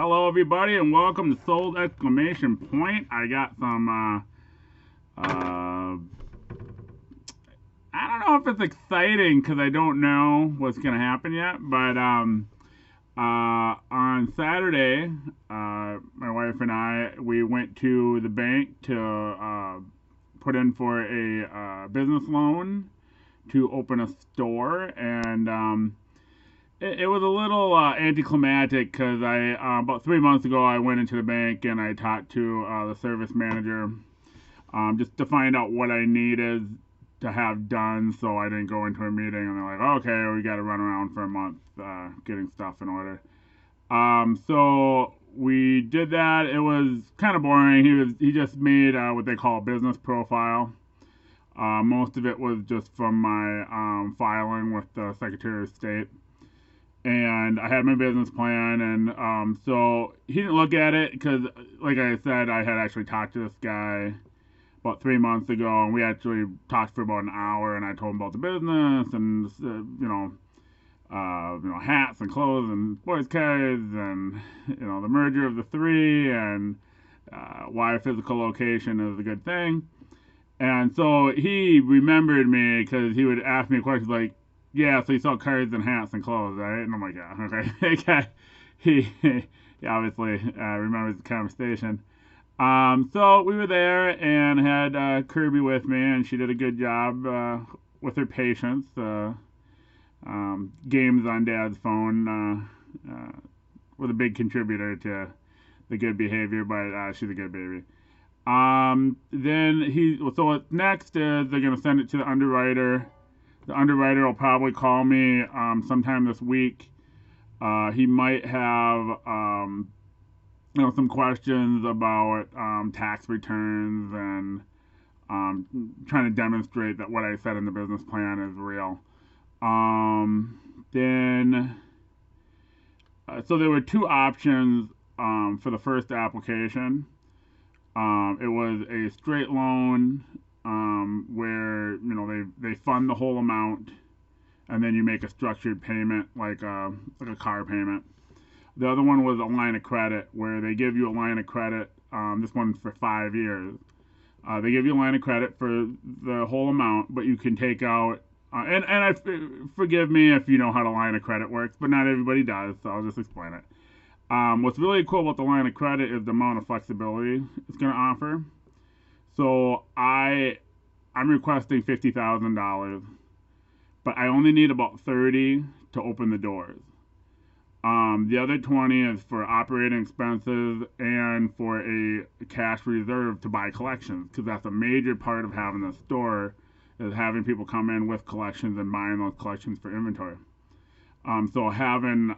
Hello, everybody, and welcome to Sold Exclamation Point. I got some, I don't know if it's exciting because I don't know what's going to happen yet, but on Saturday, my wife and I, we went to the bank to put in for a business loan to open a store, and it was a little anticlimactic because about 3 months ago I went into the bank and I talked to the service manager just to find out what I needed to have done, so I didn't go into a meeting and they're like, okay, we got to run around for a month getting stuff in order. So we did that. It was kind of boring. He just made what they call a business profile. Most of it was just from my filing with the Secretary of State. And I had my business plan, and so he didn't look at it because, like I said, I had actually talked to this guy about 3 months ago, and we actually talked for about an hour, and I told him about the business and hats and clothes and boys' kids and the merger of the three and why a physical location is a good thing. And so he remembered me because he would ask me questions like, yeah, so you sell cards and hats and clothes, right? And I'm like, yeah, okay. He obviously remembers the conversation. So we were there and had Kirby with me, and she did a good job with her patience. Games on Dad's phone was a big contributor to the good behavior, but she's a good baby. So what's next is they're going to send it to the underwriter. The underwriter will probably call me sometime this week. He might have some questions about tax returns and trying to demonstrate that what I said in the business plan is real. So there were two options for the first application. It was a straight loan where they fund the whole amount, and then you make a structured payment like a car payment. The other one was a line of credit where they give you a line of credit. This one's for 5 years. They give you a line of credit for the whole amount, but you can take out. Forgive me if you know how the line of credit works, but not everybody does, so I'll just explain it. What's really cool about the line of credit is the amount of flexibility it's going to offer. So I'm requesting $50,000, but I only need about 30 to open the doors. The other 20 is for operating expenses and for a cash reserve to buy collections, because that's a major part of having a store, is having people come in with collections and buying those collections for inventory. So having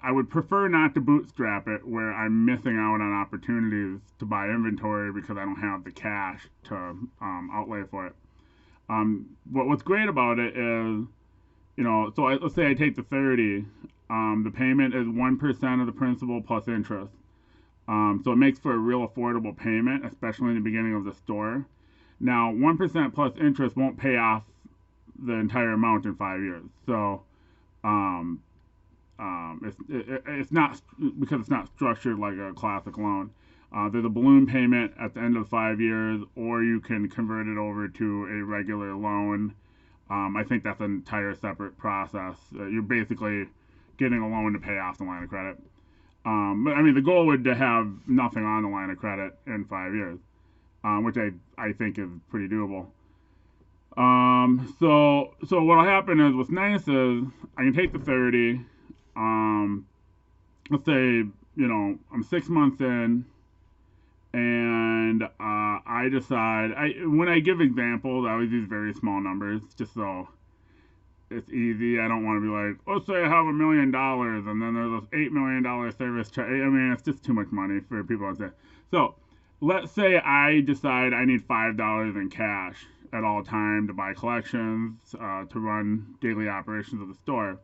I would prefer not to bootstrap it where I'm missing out on opportunities to buy inventory because I don't have the cash to outlay for it. What's great about it is, let's say I take the 30, the payment is 1% of the principal plus interest. So it makes for a real affordable payment, especially in the beginning of the store. Now, 1% plus interest won't pay off the entire amount in 5 years. So, it's not, because it's not structured like a classic loan. There's a balloon payment at the end of 5 years, or you can convert it over to a regular loan. I think that's an entire separate process. You're basically getting a loan to pay off the line of credit. But I mean, the goal would to have nothing on the line of credit in 5 years, which I think is pretty doable. So what'll happen is, what's nice is I can take the 30. Let's say, I'm 6 months in, and I decide, when I give examples, I always use very small numbers, just so it's easy. I don't want to be like, let's say I have $1 million, and then there's this $8 million service charge. I mean, it's just too much money for people to say. So, let's say I decide I need $5 in cash at all time to buy collections, to run daily operations of the store,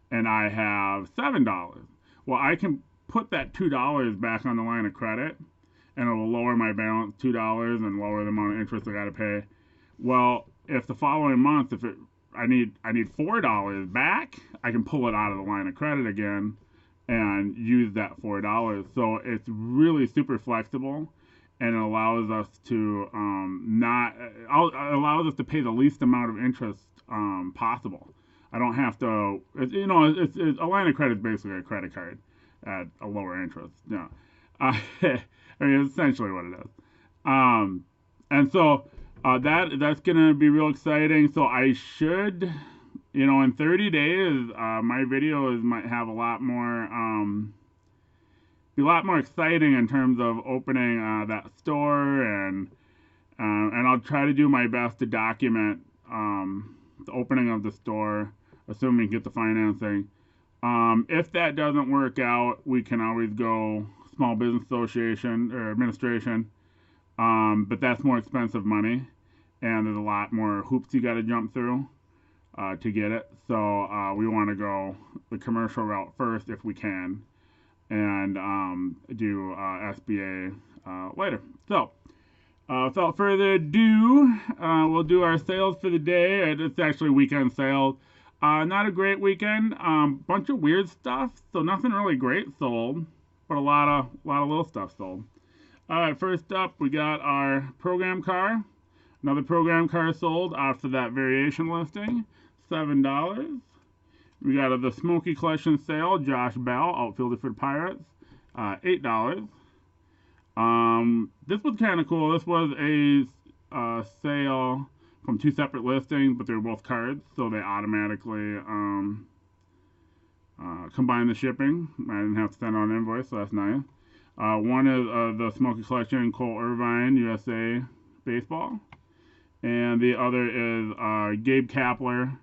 and I have $7. Well, I can put that $2 back on the line of credit, and it will lower my balance $2 and lower the amount of interest I got to pay. Well, if the following month, I need $4 back, I can pull it out of the line of credit again and use that $4. So it's really super flexible, and it allows us to not allows us to pay the least amount of interest possible. I don't have to, a line of credit is basically a credit card at a lower interest. Yeah, I mean, it's essentially what it is. And so that's gonna be real exciting. So I should, in 30 days, my videos might have be a lot more exciting in terms of opening that store, and I'll try to do my best to document the opening of the store, assuming we get the financing. If that doesn't work out, we can always go Small Business Association or administration, but that's more expensive money, and there's a lot more hoops you got to jump through to get it. So we want to go the commercial route first if we can, and do SBA later. So without further ado, we'll do our sales for the day. It's actually weekend sales. Not a great weekend. Bunch of weird stuff. So nothing really great sold, but a lot of little stuff sold. All right, first up, we got our program car. Another program car sold after that variation listing, $7. We got the Smoky Collection sale, Josh Bell, outfielder for the Pirates, $8. This was kind of cool. This was a sale from two separate listings, but they were both cards, so they automatically combine the shipping. I didn't have to send out an invoice, so that's nice. One is the Smoky Collection Cole Irvine USA baseball, and the other is Gabe Kapler,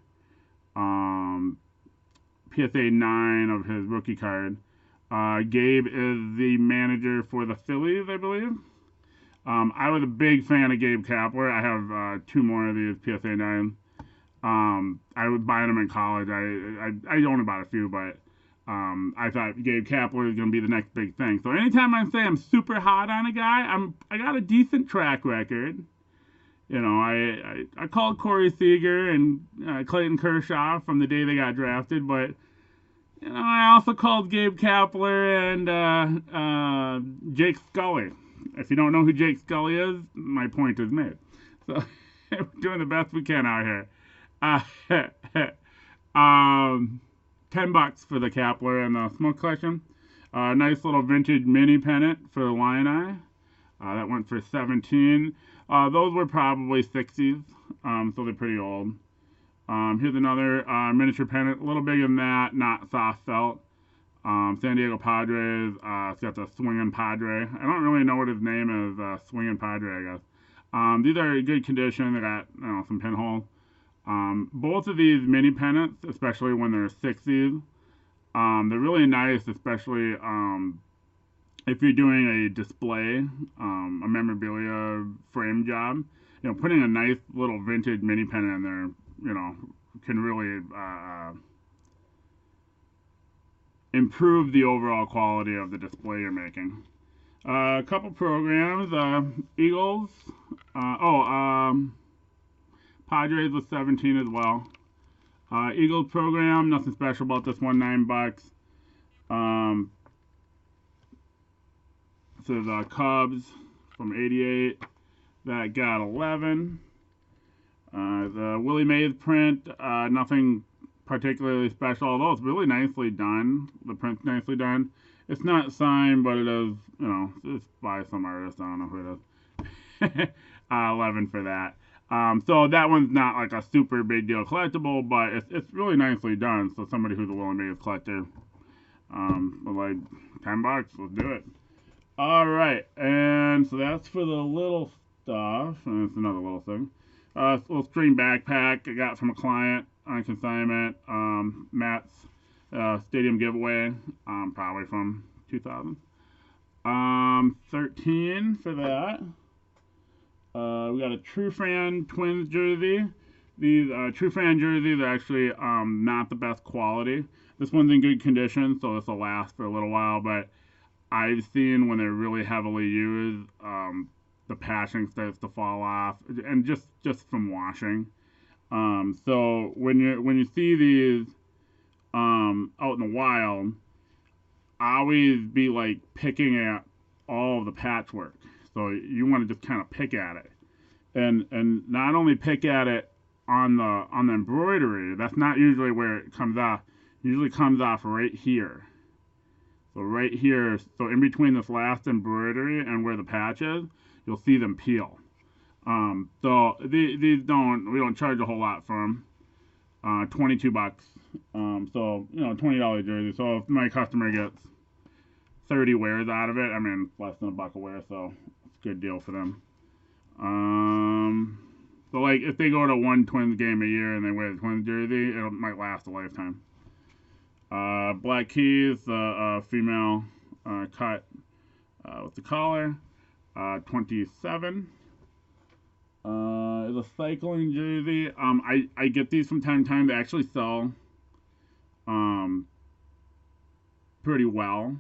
PSA 9 of his rookie card. Gabe is the manager for the Phillies, I believe. I was a big fan of Gabe Kapler. I have two more of these PSA 9s. I was buying them in college. I only bought a few, but I thought Gabe Kapler was going to be the next big thing. So anytime I say I'm super hot on a guy, I got a decent track record. I called Corey Seager and Clayton Kershaw from the day they got drafted, but I also called Gabe Kapler and Jake Scully. If you don't know who Jake Scully is, my point is made. So we're doing the best we can out here. $10 for the Kapler and the Smoke Collection. Nice little vintage mini pennant for the Illini. That went for $17. Those were probably 60s, so they're pretty old. Here's another miniature pennant, a little bigger than that, not soft felt. San Diego Padres. It's got the swinging Padre. I don't really know what his name is. Swinging Padre, I guess. These are in good condition. They got some pinholes. Both of these mini pennants, especially when they're 60s, they're really nice, especially if you're doing a display, a memorabilia frame job. Putting a nice little vintage mini pennant in there, can really improve the overall quality of the display you're making. A couple programs, Eagles, Padres was 17 as well. Eagles program, nothing special about this one, $9. This is Cubs from '88, that got 11. The Willie Mays print, nothing particularly special, although it's really nicely done. The print's nicely done. It's not signed, but it is, it's by some artist. I don't know who it is. 11 for that. So that one's not like a super big deal collectible, but it's really nicely done. So somebody who's a Willie Mays collector, like $10, let's do it. All right, and so that's for the little stuff, and it's another little thing. Little string backpack I got from a client on consignment. Matt's stadium giveaway, probably from 2000. 13 for that. We got a True Fan Twins jersey. These True Fan jerseys are actually not the best quality. This one's in good condition, so this will last for a little while, but I've seen when they're really heavily used, the patching starts to fall off, and just from washing. So when you see these out in the wild, always be like picking at all of the patchwork. So you want to just kind of pick at it, and not only pick at it on the embroidery. That's not usually where it comes off. It usually comes off right here. So right here, so in between this last embroidery and where the patch is, you'll see them peel. So these we don't charge a whole lot for them. $22. So $20 jersey. So if my customer gets 30 wears out of it, I mean less than $1 a wear, so it's a good deal for them. So like if they go to one Twins game a year and they wear the Twins jersey, it might last a lifetime. Black keys, female cut with the collar, 27. Is a cycling jersey. I get these from time to time. They actually sell pretty well.